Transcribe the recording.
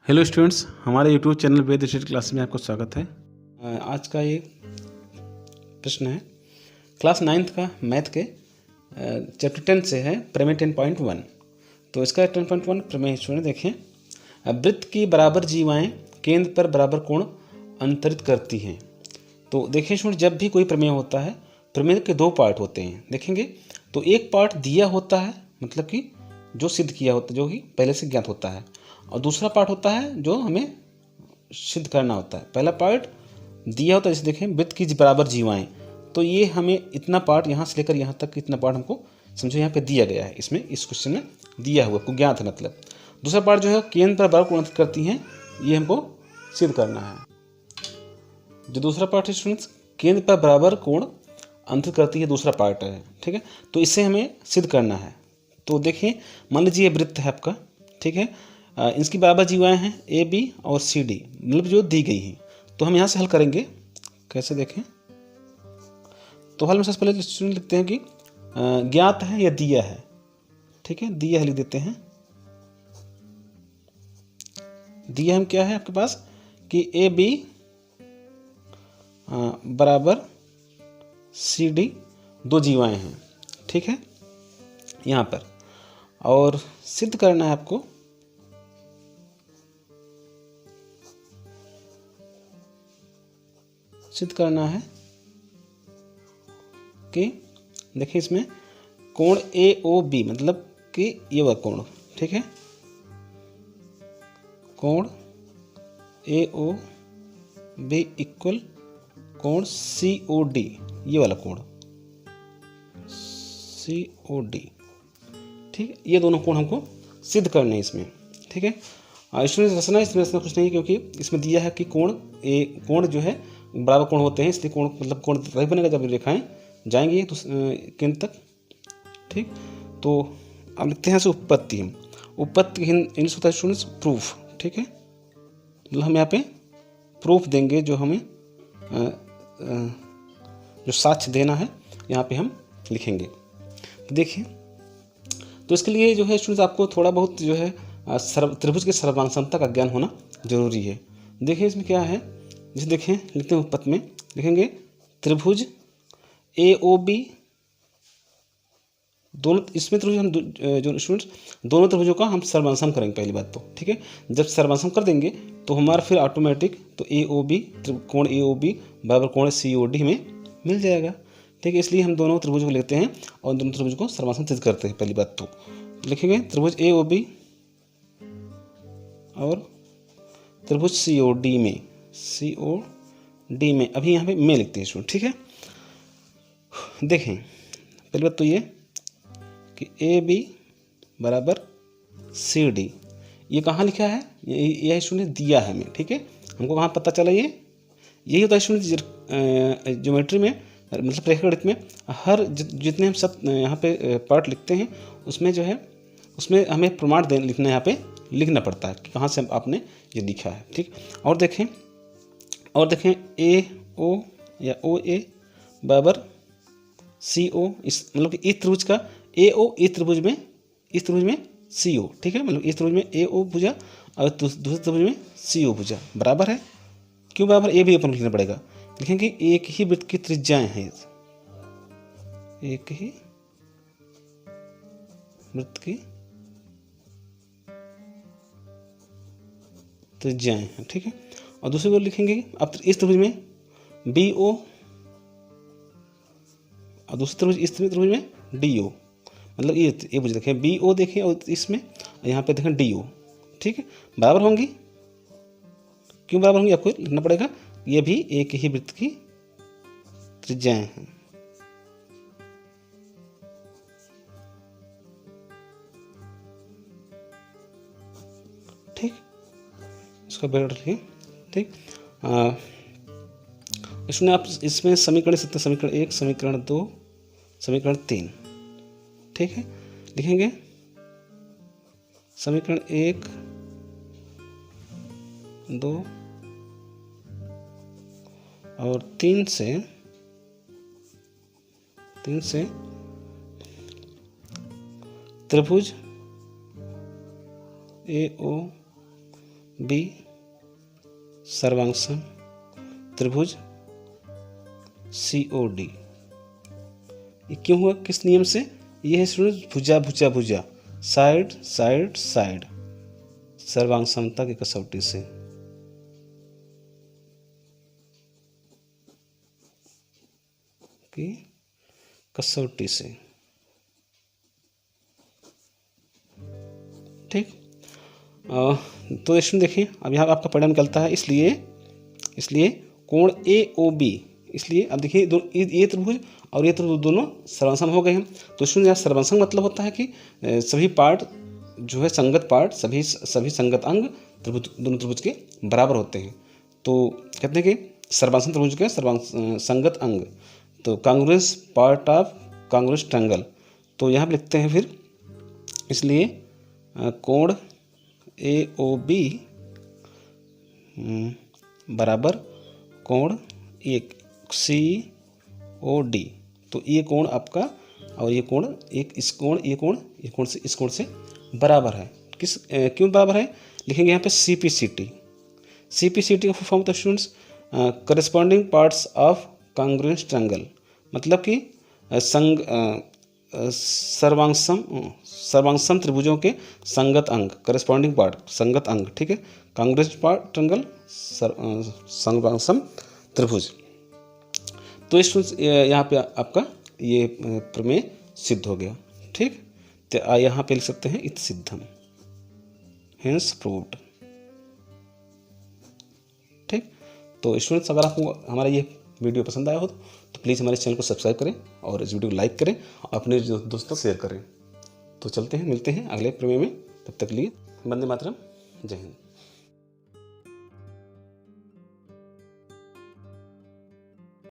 Hello students, हमारे YouTube channel वेद study class में आपको स्वागत है। आज का ये प्रश्न है क्लास 9th का मैथ के चैप्टर 10 से है प्रमेय 10.1। तो इसका 10.1 प्रमेय स्टूडेंट देखें, वृत्त की बराबर जीवाएं केंद्र पर बराबर कोण अंतरित करती हैं। तो देखें स्टूडेंट, जब भी कोई प्रमेय होता है, प्रमेय के दो पार्ट होते हैं। देखेंगे तो एक पार्ट दिया होता है, मतलब कि जो सिद्ध किया होता है, जो कि पहले से ज्ञात होता है, और दूसरा पार्ट होता है जो हमें सिद्ध करना होता है। पहला पार्ट दिया होता है, जैसे देखें वृत्त की बराबर जीवाएं, तो ये हमें इतना पार्ट यहाँ से लेकर यहाँ तक इतना पार्ट हमको समझो यहाँ पे दिया गया है, इसमें इस क्वेश्चन में दिया हुआ आपको ज्ञात है। मतलब दूसरा पार्ट जो है केंद्र पर बराबर कोण अंतरित करती हैं, ये हमको सिद्ध करना है। जो दूसरा पार्ट है स्टूडेंट्स, केंद्र पर बराबर कोण अंतरित करती है, दूसरा पार्ट है, ठीक है। तो इससे हमें सिद्ध करना है। तो देखिए, मान लीजिए ये वृत्त है आपका, ठीक है। इसकी बराबर जीवाएं हैं ए बी और सी डी, मतलब जो दी गई हैं। तो हम यहाँ से हल करेंगे, कैसे देखें। तो हल में सबसे पहले स्टूडेंट लिखते हैं कि ज्ञात है या दिया है, ठीक है। दिया है लिख देते हैं। दिया हम क्या है आपके पास कि ए बी बराबर सी डी दो जीवाएं हैं, ठीक है, यहाँ पर। और सिद्ध करना है आपको कि देखिए इसमें कोण ए ओ बी, मतलब कि ये वह कोण, ठीक है, कोण ए ओ बी इक्वल कोण सी ओ डी, ये वाला कोण सी ओ डी, ठीक है। ये दोनों कोण हमको सिद्ध करने हैं इसमें, ठीक है। इसमें रचना कुछ नहीं, क्योंकि इसमें दिया है कि कोण जो है बराबर कोण होते हैं, इसलिए कोण मतलब कोण तभी बनेगा जब रेखाएं जाएंगी तो केंद्र तक, ठीक। तो अब लिखते हैं उत्पत्ति। उत्पत्ति इंग्लिश होता है स्टूडेंट्स प्रूफ, ठीक है। मतलब हम यहाँ पे प्रूफ देंगे, जो हमें जो साक्ष्य देना है यहाँ पे हम लिखेंगे। तो देखिए, तो इसके लिए जो है स्टूडेंट्स आपको थोड़ा बहुत जो है त्रिभुज के सर्वांग समता का ज्ञान होना जरूरी है। देखिए इसमें क्या है, जैसे देखें लिखते हैं उत्पत्ति में, लिखेंगे त्रिभुज ए ओ बी, दोनों इसमें त्रिभुज हम जो स्टूडेंट्स दोनों त्रिभुजों का हम सर्वांग करेंगे पहली बात तो, ठीक है। जब सर्वांग कर देंगे तो हमारा फिर ऑटोमेटिक तो ए ओ बी कोण ए ओ बी बराबर कोण सी ओ डी हमें मिल जाएगा, ठीक है। इसलिए हम दोनों त्रिभुज को लेते हैं और दोनों त्रिभुज को सर्वांग सिद्ध करते हैं। पहली बात तो लिखेंगे त्रिभुज ए ओ बी और त्रिभुज सी ओ डी में अभी यहाँ पे में लिखते हैं स्टूडेंट, ठीक है। देखें पहली बात तो ये कि ए बी बराबर सी डी, ये कहाँ लिखा है, ये स्टूडेंट दिया है हमें, ठीक है। हमको कहाँ पता चला, ये यही होता है स्टूडेंट ज्योमेट्री में, मतलब रेखागणित में हर जितने हम सब यहाँ पे पार्ट लिखते हैं, उसमें जो है उसमें हमें प्रमाण लिखना, यहाँ पे लिखना पड़ता है कि कहाँ से आपने ये लिखा है, ठीक। और देखें ए ओ या ओ ए बराबर सी ओ, इस मतलब कि इस त्रिभुज का ए ओ इस त्रिभुज में सी ओ, ठीक है। मतलब इस त्रिभुज में ए ओ भुजा और दूसरे त्रिभुज में सी ओ भुजा बराबर है। क्यों बराबर, ए भी अपन लिखना पड़ेगा। लिखेंगे एक ही वृत्त की त्रिज्याएं हैं, एक ही वृत्त की त्रिज्याएं हैं, ठीक है। और दूसरी बार लिखेंगे अब इस त्रिभुज में बी ओ और दूसरे त्रिभुज इस त्रिभुज में डी ओ, मतलब ये भुज देखें बी ओ देखें और इसमें यहाँ पे देखें डी ओ, ठीक है, बराबर होंगी। क्यों बराबर होंगी आपको लिखना पड़ेगा, ये भी एक ही वृत्त की त्रिज्याएं हैं, ठीक। इसका बेटर लिखिए, ठीक। इसमें आप इसमें समीकरण सकते, समीकरण 1, समीकरण 2, समीकरण 3, ठीक है। लिखेंगे समीकरण 1, 2 और 3 से त्रिभुज ए ओ बी सर्वांगसम त्रिभुज COD। ये क्यों हुआ, किस नियम से? ये है स्टूडेंट भुजा भुजा भुजा, साइड साइड साइड, सर्वांग समता की कसौटी से। की कसौटी से, ठीक। तो स्टूडेंट देखिए, अब यहाँ आपका परिणाम निकलता है, इसलिए कोण AOB, इसलिए अब देखिए ये त्रिभुज और ये त्रिभुज दोनों सर्वांगसम हो गए हैं। तो स्टूडेंट यहाँ सर्वांगसम मतलब होता है कि सभी पार्ट जो है, संगत पार्ट, सभी संगत अंग त्रिभुज, दोनों त्रिभुज के बराबर होते हैं। तो कहते हैं कि सर्वांगसम त्रिभुज के संगत अंग, तो कांग्रुएंस पार्ट ऑफ कांग्रुएंस ट्रायंगल। तो यहाँ पे लिखते हैं फिर, इसलिए कोण AOB बराबर कोण COD। तो ये कोण आपका, और ये कोण ये कोण से इस कोण से बराबर है। क्यों बराबर है? लिखेंगे यहाँ पे CPCT का फुल फॉर्म था students, corresponding parts of congruence triangle, मतलब कि सर्वांगसम त्रिभुजों के संगत अंग, करस्पॉन्डिंग पार्ट, संगत अंग, ठीक है। कांग्रुएंस पार्ट ट्रायंगल, सर्वांगसम त्रिभुज। तो स्टूडेंट्स यहाँ पे आपका ये प्रमेय सिद्ध हो गया, ठीक। तो यहाँ पे लिख सकते हैं इत सिद्धम, हेंस प्रूव्ड, ठीक। तो स्टूडेंट्स अगर आपको हमारा ये वीडियो पसंद आया हो तो प्लीज़ हमारे चैनल को सब्सक्राइब करें और इस वीडियो को लाइक करें, अपने दोस्तों शेयर करें। तो चलते हैं, मिलते हैं अगले प्रमेय में, तब तक लिए वंदे मातरम, जय हिंद।